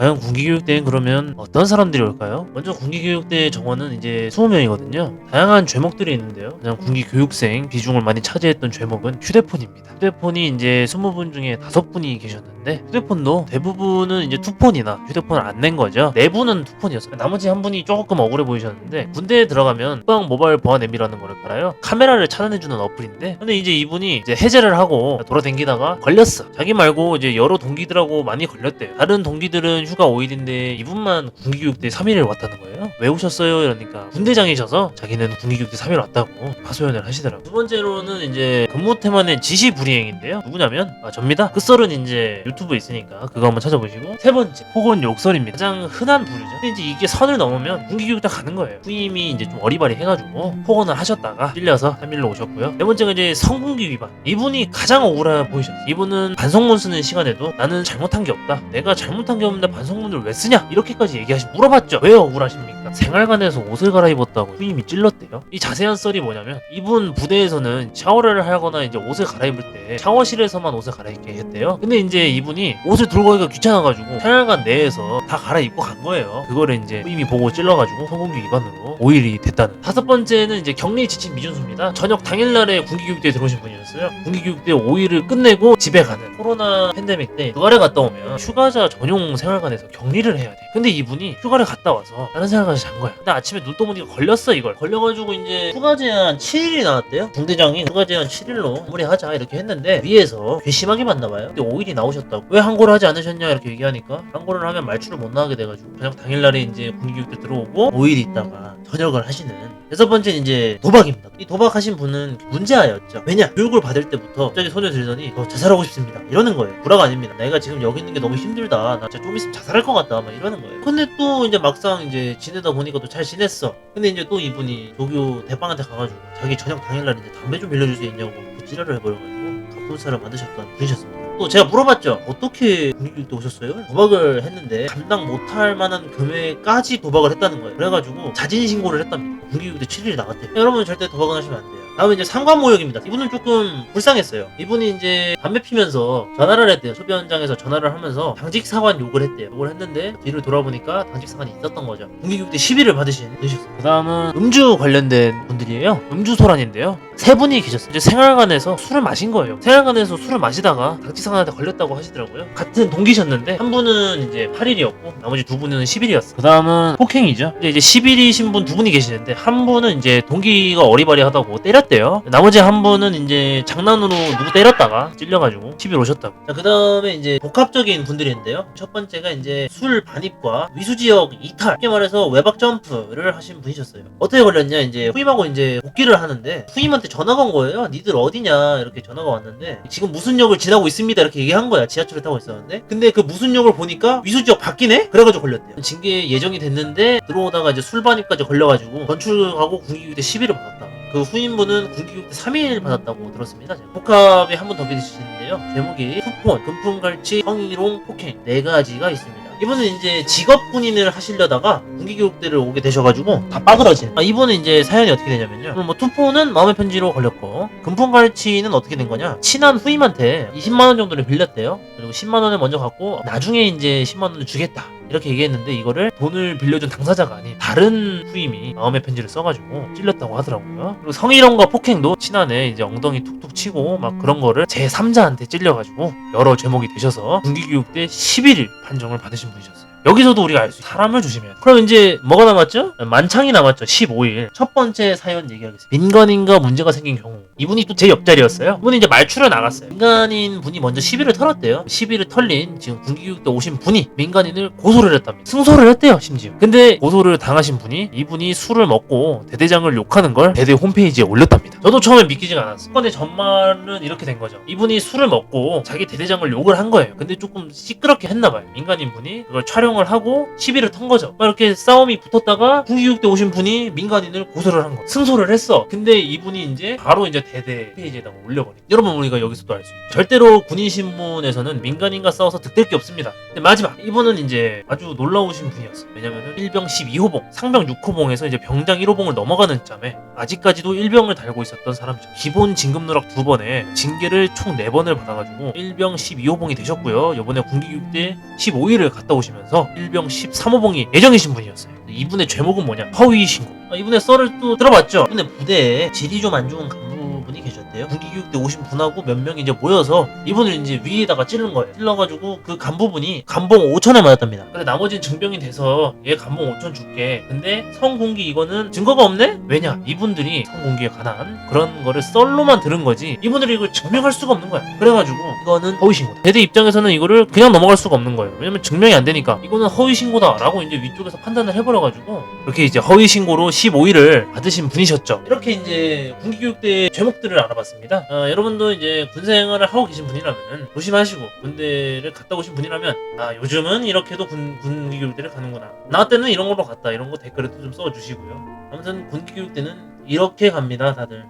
과연 군기교육대엔 그러면 어떤 사람들이 올까요? 먼저 군기교육대 정원은 이제 20명이거든요. 다양한 죄목들이 있는데요. 가장 군기교육생 비중을 많이 차지했던 죄목은 휴대폰입니다. 휴대폰이 이제 20분 중에 5분이 계셨는데 휴대폰도 대부분은 이제 투폰이나 휴대폰을 안 낸 거죠. 내부는 투폰이었어요. 나머지 한 분이 조금 억울해 보이셨는데 군대에 들어가면 국방 모바일 보안 앱이라는 거를 깔아요. 카메라를 차단해주는 어플인데 근데 이제 이분이 이제 해제를 하고 돌아다니다가 걸렸어. 자기 말고 이제 여러 동기들하고 많이 걸렸대요. 다른 동기들은 휴가 5일인데 이분만 군기교육대 3일을 왔다는 거예요. 왜 오셨어요? 이러니까 군대장이셔서 자기는 군기교육대 3일 왔다고 하소연을 하시더라고요. 두 번째로는 이제 근무 태만의 지시 불이행인데요. 누구냐면 접니다. 그 썰은 이제 유튜브에 있으니까 그거 한번 찾아보시고, 세 번째 폭언 욕설입니다. 가장 흔한 부류죠. 근데 이제 이게 선을 넘으면 군기교육대 가는 거예요. 후임이 이제 좀 어리바리 해가지고 폭언을 하셨다가 찔려서 3일로 오셨고요. 네 번째가 이제 성군기 위반. 이분이 가장 억울해 보이셨어요. 이분은 반성문 쓰는 시간에도 나는 잘못한 게 없다, 내가 잘못한 게 없는데 반성문을 왜 쓰냐, 이렇게까지 물어봤죠. 왜 억울하십니까? 생활관에서 옷을 갈아입었다고 후임이 찔렀대요. 이 자세한 썰이 뭐냐면 이분 부대에서는 샤워를 하거나 이제 옷을 갈아입을 때 샤워실에서만 옷을 갈아입게 했대요. 근데 이제 이분이 옷을 들고 가기가 귀찮아가지고 생활관 내에서 다 갈아입고 간 거예요. 그거를 이제 후임이 보고 찔러가지고 성공기 위반으로 5일이 됐다는. 다섯 번째는 이제 격리 지침 미준수입니다. 저녁 당일날에 군기교육대에 들어오신 분이었어요. 군기교육대 5일을 끝내고 집에 가는, 코로나 팬데믹 때 휴가를 갔다 오면 휴가자 전용 생활관에서 격리를 해야 돼. 근데 이분이 휴가를 갔다 와서 다른 생활관에서 잔 거야. 근데 아침에 눈 떠보니까 걸렸어. 이걸 걸려가지고 이제 휴가 제한 7일이 나왔대요. 중대장이 휴가 제한 7일로 마무리하자 이렇게 했는데 위에서 괘씸하게 봤나봐요. 근데 5일이 나오셨다고. 왜 항고를 하지 않으셨냐 이렇게 얘기하니까 항고를 하면 말출을 못 나가게 돼가지고 저녁 당일날에 이제 군기교육대 들어오고 5일 있다가 전역을 하시는. 여섯 번째는 이제 도박입니다. 이 도박하신 분은 문제아였죠. 왜냐? 교육을 받을 때부터 갑자기 손을 들더니 자살하고 싶습니다 이러는 거예요. 불화가 아닙니다. 내가 지금 여기 있는 게 너무 힘들다, 나 진짜 좀 있으면 자살할 것 같다 막 이러는 거예요. 근데 또 이제 막상 이제 지내다 보니까 또 잘 지냈어. 근데 이제 또 이분이 조교 대빵한테 가가지고 자기 저녁 당일날 이제 담배 좀 빌려줄 수 있냐고 그 지랄을 해버려가지고 갑분싸를 만드셨던 분이셨습니다. 또 제가 물어봤죠. 어떻게 군기교육대 오셨어요? 도박을 했는데 감당 못할 만한 금액까지 도박을 했다는 거예요. 그래가지고 자진 신고를 했답니다. 군기교육대 7일이 나갔대요. 여러분 절대 도박은 하시면 안 돼요. 다음에 이제 상관모욕입니다. 이분은 조금 불쌍했어요. 이분이 이제 담배 피면서 전화를 했대요. 소변장에서 전화를 하면서 당직사관 욕을 했대요. 욕을 했는데 뒤를 돌아보니까 당직사관이 있었던 거죠. 군기교육대 10일을 받으신 분이셨어요. 그 다음은 음주 관련된 분들이에요. 음주소란인데요. 세 분이 계셨어요. 이제 생활관에서 술을 마신 거예요. 생활관에서 술을 마시다가 당직사관한테 걸렸다고 하시더라고요. 같은 동기셨는데 한 분은 이제 8일이었고 나머지 두 분은 10일이었어요. 그 다음은 폭행이죠. 이제 10일이신 분 두 분이 계시는데 한 분은 이제 동기가 어리바리하다고 때렸대요. 나머지 한 분은 이제 장난으로 누구 때렸다가 찔려가지고 10일 오셨다고. 자, 그 다음에 이제 복합적인 분들인데요. 첫 번째가 이제 술 반입과 위수지역 이탈, 쉽게 말해서 외박 점프를 하신 분이셨어요. 어떻게 걸렸냐, 이제 후임하고 이제 복귀를 하는데 후임한테 전화가 온 거예요. 니들 어디냐 이렇게 전화가 왔는데 지금 무슨 역을 지나고 있습니다 이렇게 얘기한 거야. 지하철을 타고 있었는데 근데 그 무슨 역을 보니까 위수지역 바뀌네? 그래가지고 걸렸대요. 징계 예정이 됐는데 들어오다가 이제 술 반입까지 걸려가지고 건출하고 군기교육대 10일을 받았다. 그 후임분은 군기교육대 3일 받았다고 들었습니다. 복합에 한 번 더 계시는데요. 제목이 투폰, 금품갈취, 성희롱, 폭행 4가지가 있습니다. 이분은 이제 직업 군인을 하시려다가 군기교육대를 오게 되셔가지고 다 빠그러진. 이분은 이제 사연이 어떻게 되냐면요. 뭐 투포는 마음의 편지로 걸렸고 금품갈취는 어떻게 된 거냐? 친한 후임한테 20만원 정도를 빌렸대요. 그리고 10만원을 먼저 갖고 나중에 이제 10만원을 주겠다 이렇게 얘기했는데 이거를 돈을 빌려준 당사자가 아닌 다른 후임이 마음의 편지를 써가지고 찔렸다고 하더라고요. 그리고 성희롱과 폭행도 친한애 이제 엉덩이 툭툭 치고 막 그런 거를 제3자한테 찔려가지고 여러 죄목이 되셔서 군기교육대 11일 판정을 받으신 분이셨어요. 여기서도 우리가 알 수 있어요. 사람을 조심해야 돼. 그럼 이제 뭐가 남았죠? 만창이 남았죠. 15일. 첫 번째 사연 얘기하겠습니다. 민간인과 문제가 생긴 경우. 이분이 또 제 옆자리였어요. 이분이 이제 말출을 나갔어요. 민간인 분이 먼저 시비를 털었대요. 시비를 털린 지금 군기교육대 오신 분이 민간인을 고소를 했답니다. 승소를 했대요, 심지어. 근데 고소를 당하신 분이 이분이 술을 먹고 대대장을 욕하는 걸 대대 홈페이지에 올렸답니다. 저도 처음에 믿기지가 않았어요. 근데 전말은 이렇게 된 거죠. 이분이 술을 먹고 자기 대대장을 욕을 한 거예요. 근데 조금 시끄럽게 했나봐요. 민간인 분이 그걸 촬영을 하고 시비를 턴 거죠. 이렇게 싸움이 붙었다가 군기교육대 오신 분이 민간인을 고소를 한 거. 승소를 했어. 근데 이분이 이제 바로 이제 대대 페이지에다가 올려버립니다. 여러분 우리가 여기서 또 알 수 있죠. 절대로 군인 신분에서는 민간인과 싸워서 득될 게 없습니다. 근데 마지막 이분은 이제 아주 놀라우신 분이었어요. 왜냐면은 일병 12호봉, 상병 6호봉에서 이제 병장 1호봉을 넘어가는 짬에 아직까지도 일병을 달고 있었던 사람이죠. 기본 진급 누락 2번에 징계를 총 4번을 받아가지고 일병 12호봉이 되셨고요. 이번에 군기교육대 15일을 갔다 오시면서 일병 13호봉이 예정이신 분이었어요. 이분의 죄목은 뭐냐? 허위 신고. 이분의 썰을 또 들어봤죠? 이분의 부대에 질이 좀 안 좋은 간부분이 계셨대요. 군기교육대 오신 분하고 몇 명이 이제 모여서 이분을 이제 위에다가 찌른 거예요. 찔러가지고 그 간부분이 감봉 5천을 맞았답니다. 근데 나머지는 증병이 돼서 얘 감봉 5천 줄게. 근데 성공기 이거는 증거가 없네? 왜냐? 이분들이 성공기에 관한 그런 거를 썰로만 들은 거지 이분들이 이걸 증명할 수가 없는 거야. 그래가지고 이거는 허위신고다. 대대 입장에서는 이거를 그냥 넘어갈 수가 없는 거예요. 왜냐면 증명이 안 되니까 이거는 허위신고다 라고 이제 위쪽에서 판단을 해버려가지고 그렇게 이제 허위신고로 15일을 받으신 분이셨죠. 이렇게 이제 군기교육대 죄목들을 알아봤습니다. 여러분도 이제 군생활을 하고 계신 분이라면 조심하시고 군대를 갔다 오신 분이라면 요즘은 이렇게도 군기교육대를 가는구나. 나 때는 이런 걸로 갔다. 이런 거 댓글에도 좀 써주시고요. 아무튼 군기교육대는 이렇게 갑니다 다들.